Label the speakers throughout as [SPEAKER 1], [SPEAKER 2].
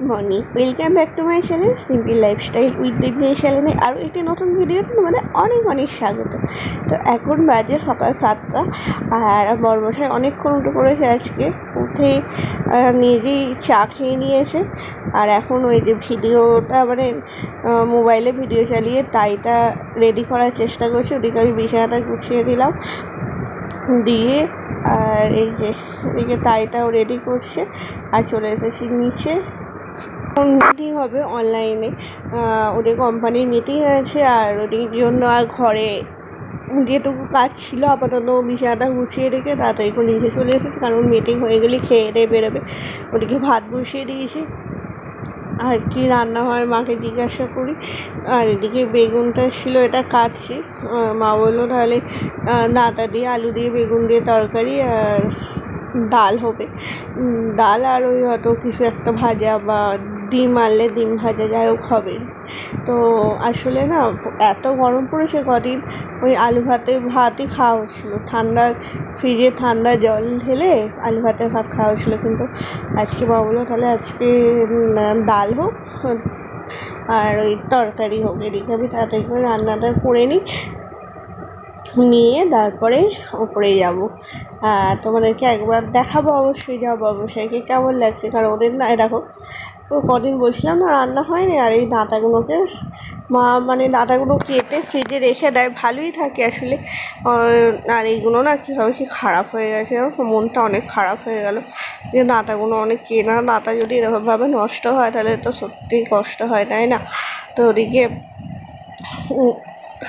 [SPEAKER 1] Morning, welcome back to my channel simple lifestyle with দিদির চ্যানেলে আরও একটি নতুন ভিডিওতে তোমাদের অনেক অনেক স্বাগত। তো এখন বাজে সকাল 7টা আর বড়মশাই অনেকক্ষণ উঠে পড়েছে। আজকে উঠে নিজেই চা খেয়ে নিয়েছে আর এখন ওই যে ভিডিওটা মানে মোবাইলে ভিডিও চালিয়ে তাইটা রেডি করার চেষ্টা করছে। ওদিকে আমি বিছানাটা গুছিয়ে দিলাম দিয়ে আর এই যে এদিকে তাইটাও রেডি করছে আর চলে এসেছি নিচে। মিটিং হবে অনলাইনে, ওদের কোম্পানির মিটিং আছে আর ওদের জন্য আর ঘরে যেটুকু কাজ ছিল আপাতত বিছানাটা গুছিয়ে রেখে তাড়াতাড়ি করে নিচে চলে এসেছি, কারণ মিটিং হয়ে গেলে খেয়ে দিয়ে বেরোবে। ওদিকে ভাত বসিয়ে দিয়েছি, আর কি রান্না হয় মাকে জিজ্ঞাসা করি। আর এদিকে বেগুনটা ছিল, এটা কাটছি। মা বললো তাহলে ডাঁটা দিয়ে আলু দিয়ে বেগুন দিয়ে তরকারি আর ডাল হবে, ডাল আর ওই হয়তো কিছু একটা ভাজা বা ডিম আনলে ডিম ভাজা যাই হোক হবে। তো আসলে না এত গরম পড়েছে কদিন, ওই আলু ভাতই খাওয়া হচ্ছিলো, ঠান্ডা ফ্রিজে ঠান্ডা জল ঢেলে আলু ভাত খাওয়া হচ্ছিলো। কিন্তু আজকে মা বললো তাহলে আজকে ডাল হোক আর ওই তরকারি হোক। এদিকে আমি তাড়াতাড়ি করে রান্নাটা করে নিয়ে তারপরে ওপরে যাবো। তোমাদেরকে একবার দেখাবো অবশ্যই, যাবো অবশ্যই কেমন লাগছে, কারণ ওদের না দেখো কদিন বসলাম না রান্না হয়নি। আর এই ডাঁটাগুলোকে মা মানে ডাঁটাগুলো কেটে ফ্রিজে রেখে দেয়, ভালোই থাকে আসলে। আর এইগুলো না কীভাবে কি খারাপ হয়ে গেছে, মনটা অনেক খারাপ হয়ে গেল যে ডাঁটাগুলো অনেক কেনা ডাঁটা যদি এরকমভাবে নষ্ট হয় তাহলে তো সত্যিই কষ্ট হয়, তাই না? তো ওদিকে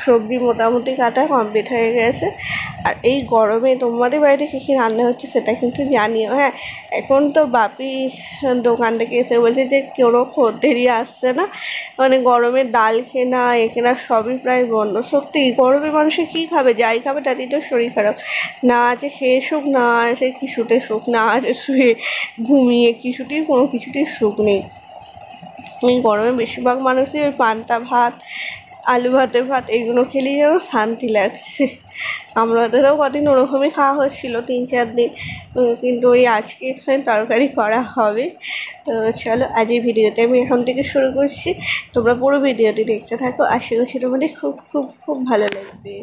[SPEAKER 1] সবজি মোটামুটি কাটা কমপ্লিট হয়ে গেছে। আর এই গরমে তোমাদের বাড়িতে কী কী রান্না হচ্ছে সেটা কিন্তু জানিও। হ্যাঁ, এখন তো বাপি দোকান থেকে এসে বলছে যে কোনো খদ্দেরই আসছে না, মানে গরমে ডাল কেনা কেনা সবই প্রায় বন্ধ। সত্যি গরমে মানুষে কী খাবে, যাই খাবে তাতেই তো শরীর খারাপ। না আছে খেয়ে সুখ, না আছে কিছুতে সুখ, না আছে শুয়ে ঘুমিয়ে কিছুতেই কোনো কিছুতেই সুখ নেই। এই গরমে বেশিরভাগ মানুষই ওই পান্তা ভাত আলু ভাত এগুলো খেলেই যেন শান্তি লাগছে। আমাদেরও কদিন ওরকমই খাওয়া হচ্ছিলো 3-4 দিন, কিন্তু ওই আজকে এখানে তরকারি করা হবে। তো চলো আজ এই ভিডিওটা আমি এখন থেকে শুরু করছি, তোমরা পুরো ভিডিওটি দেখতে থাকো, আশা করছি তোমাদের খুব খুব খুব ভালো লাগবে।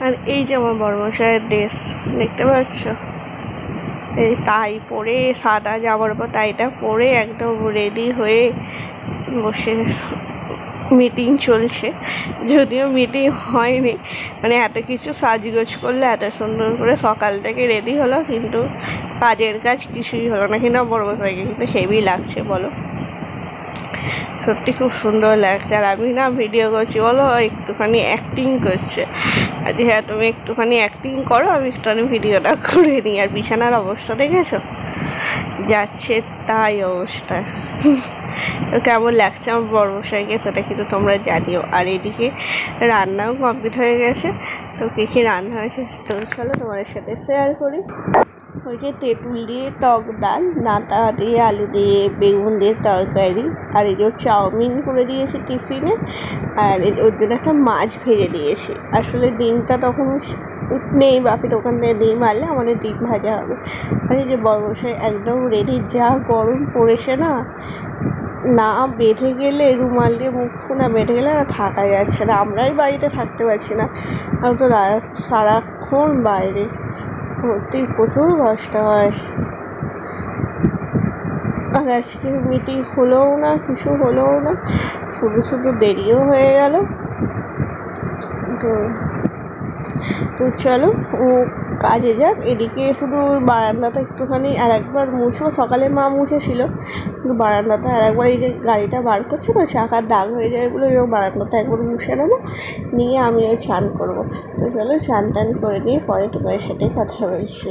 [SPEAKER 1] আর এই যে আমার বড়মশাইয়ের ড্রেস দেখতে পাচ্ছ, এই টাই পরে সাদা জামার উপর টাইটা পরে একদম রেডি হয়ে বসে মিটিং চলছে। যদিও মিটিং হয়নি, মানে এত কিছু সাজগোজ করলে এত সুন্দর করে সকাল থেকে রেডি হলো, কিন্তু কাজের কাজ কিছুই হলো না। কিন্তু বড়মশাইকে কিন্তু হেভি লাগছে বলো, সত্যি খুব সুন্দর লাগছে। আর আমি না ভিডিও করছি বলো, একটুখানি অ্যাক্টিং করছে। আর হ্যাঁ তুমি একটুখানি অ্যাক্টিং করো, আমি একটুখানি ভিডিওটা করে নিই। আর বিছানার অবস্থা দেখেছো, যাচ্ছে তাই অবস্থা। তো কেমন লাগছে আমার বড়মশাইকে সেটা কিন্তু তোমরা জানিও। আর এদিকে রান্নাও কমপ্লিট হয়ে গেছে। তো কী কী রান্না হয়েছে তো চলো তোমাদের সাথে শেয়ার করি। ওই যে তেঁতুল দিয়ে টক ডাল, ডাঁটা দিয়ে আলু দিয়ে বেগুন দিয়ে তরকারি, আর এই যে চাউমিন করে দিয়েছি টিফিনে, আর ওর জন্য একটা মাছ ভেজে দিয়েছি। আসলে ডিমটা তখন নেই, বাপি দোকান থেকে ডিম আনলে আমাদের ডিম ভাজা হবে। আর এই যে বড়মশাই একদম রেডি, যা গরম পড়েছে না, না বেঁধে গেলে রুমাল দিয়ে মুখ না বেঁধে গেলে না থাকা যাচ্ছে না, আমরাই বাড়িতে থাকতে পারছি না, আর তো সারাক্ষণ বাইরে, সত্যি প্রচুর কষ্ট হয়। আর আজকে মিটিং হলোও না, কিছু হলোও না, শুধু দেরিও হয়ে গেল। তো চলো ও কাজে যাক, এদিকে শুধু বারান্দাটা একটুখানি আর একবার মুছবো। সকালে মা মুছেছিল, কিন্তু বারান্দাটা আর একবার এই যে গাড়িটা বার করছে না, চাকার দাগ হয়ে যায় বলে বারান্দাটা একবার মুছে নেবো, নিয়ে আমিও চান করবো। তো চলো চান টান করে নিয়ে পরে তোমার সাথে কথা বলছি।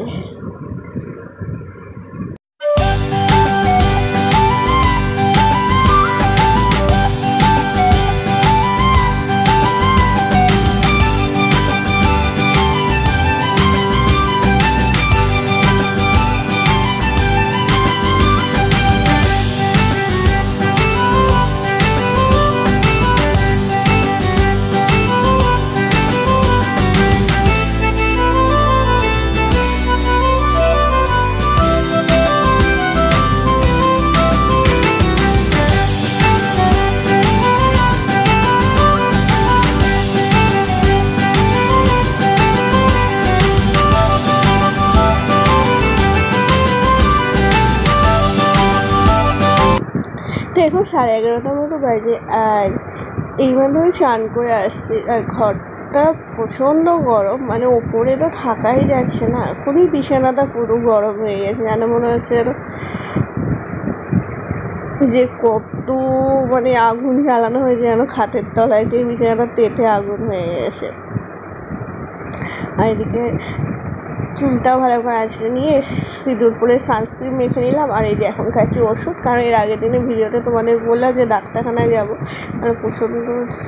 [SPEAKER 1] 11:30 মতো বাজে। আর এই মানে আমি চান করে আসছি, আর ঘরটা প্রচণ্ড গরম, মানে ওপরে তো থাকাই যাচ্ছে না। এখনই বিছানাটা পুরো গরম হয়ে গেছে, যেন মনে হচ্ছে যে কত মানে আগুন জ্বালানো হয়েছে, যেন খাটের তলায় দিয়ে বিছানাটা তেতে আগুন হয়ে গেছে। আর এদিকে চুলটাও ভালো করে আঁচড়ে নিয়ে সিঁদুর পরে সানস্ক্রিন মেখে নিলাম। আর এই যে এখন খাচ্ছি ওষুধ, কারণ এর আগের দিনে ভিডিওতে তোমাদের বললাম যে ডাক্তারখানায় যাবো, মানে প্রচণ্ড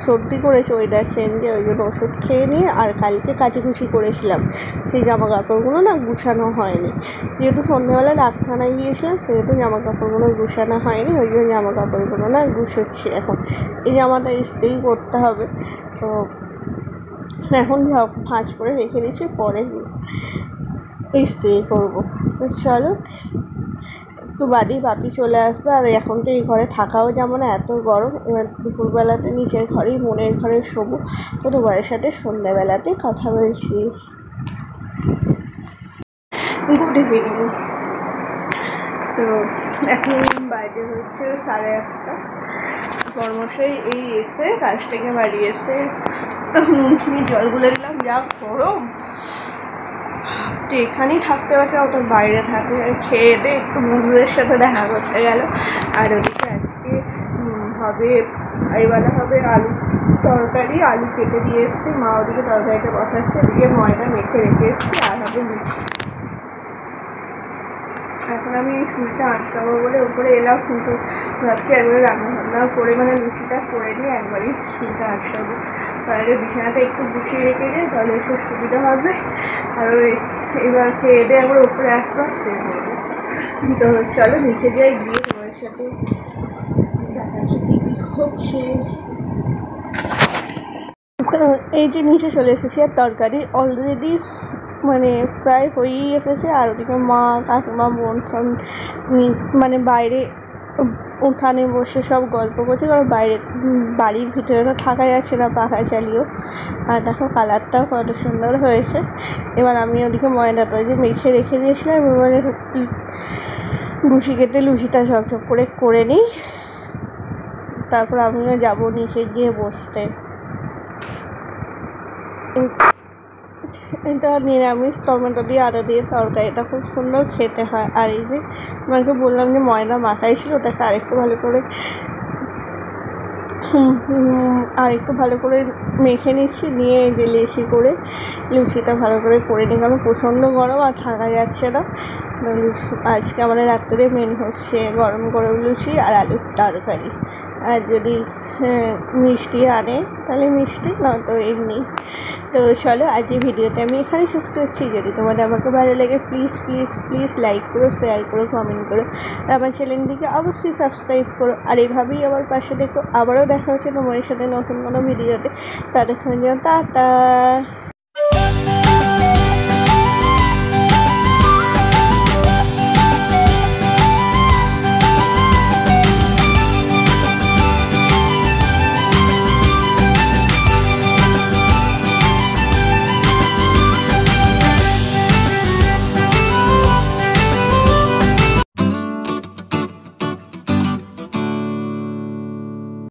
[SPEAKER 1] সর্দি করেছে, ওয়েদার চেঞ্জে, ওই জন্য ওষুধ খেয়ে নিয়ে। আর কালকে কাচিকুচি করেছিলাম, সেই জামা কাপড়গুলো না গুছানো হয়নি, যেহেতু সন্ধ্যেবেলা ডাক্তারখানায় গিয়েছিলাম, সেহেতু জামা কাপড়গুলো গুছানো হয়নি, ওই জন্য জামা কাপড়গুলো না গুছোচ্ছি। এখন এই জামাটা ইস্ত্রি করতে হবে, তো এখন ভাঁজ করে রেখে দিচ্ছি, পরে ইস্ত্রি করবো। তো চলো, একটু বাদেই বাপি চলে আসবে। আর এখন তো এই ঘরে থাকাও যেমন এত গরম, এবার দুপুরবেলাতে নিচের ঘরেই মনের ঘরে শোবো। তো তোমাদের সাথে সন্ধ্যাবেলাতে কথা বলছি। Good evening. তো এখন বাজে হচ্ছে 1:30। কর্মশাই এই এসে কাজ থেকে বাড়ি এসে নুন জল গুলে দিলাম, যা গরম, তো এখানেই থাকতে পারছে, ওটা বাইরে থাকে। খেয়ে দিয়ে একটু বন্ধুদের সাথে দেখা করতে গেল। আর ওদিকে আজকে হবে বাড়িওয়ালা হবে আলু তরকারি, আলু কেটে দিয়ে এসছি, মা ওদিকে তরকারিটা বসাচ্ছে, এদিকে ময়দা মেখে রেখে এসছি, আর হবে লুচি। এখন আমি সুজিটা আঁচড়াবো বলে উপরে এলাম, কিন্তু ভাবছি একবারে রান্না করে মানে লুচিটা করে নিয়ে একবারই সুজিটা আঁচড়াবো। তাহলে বিছানাটা একটু গুছিয়ে রেখে যায়, তাহলে এসব সুবিধা হবে। আর এবার খেয়ে দিয়ে একবার উপরে একবার সে করবো। তো চলো নিচে যাই, গিয়ে তোমার সাথে দেখাচ্ছি কী কী হচ্ছে। এই যে নিচে চলে এসেছি, আর তরকারি অলরেডি মানে প্রায় হয়েই এসেছে। আর ওদিকে মা, কাকিমা, বোন সব মানে বাইরে উঠানে বসে সব গল্প করছে, কারণ বাইরে বাড়ির ভিতরে তো থাকা যাচ্ছে না পাখা চালিয়েও। আর দেখো কালারটাও কত সুন্দর হয়েছে। এবার আমি ওদিকে ময়দাটা যে মেখে রেখে দিয়েছিলাম, এবারে লুচি কেটে লুচিটা ঝকঝক করে নিই, তারপর আমিও যাবো নিচে গিয়ে বসতে। এটা নিরামিষ টমেটো দিয়ে আদা দিয়ে তরকারি, এটা খুব সুন্দর খেতে হয়। আর এই যে তোমাকে বললাম যে ময়দা মাখাই ছিল, ওটাকে আরেকটু ভালো করে মেখে নিচ্ছি, নিয়ে এই যে লেচি করে লুচিটা ভালো করে নিই, কারণ প্রচণ্ড গরম আর থাকা যাচ্ছে না। আজকে আমাদের রাত্রে মেন হচ্ছে গরম গরম লুচি আর আলুর তরকারি। আর যদি মিষ্টি আনে তাহলে মিষ্টি, নয়তো এমনি। তো চলো আজকের ভিডিওটা আমি এখানে শেষ করছি। যদি তোমাদের আমাকে ভালো লাগে প্লিজ প্লিজ প্লিজ লাইক করো, শেয়ার করো, কমেন্ট করো, আর আমার চ্যানেলটিকে অবশ্যই সাবস্ক্রাইব করো। আর এভাবেই আমার পাশে দেখো। আবারও দেখা হচ্ছে তোমাদের সাথে নতুন কোনো ভিডিওতে। ততক্ষণের জন্য টাটা।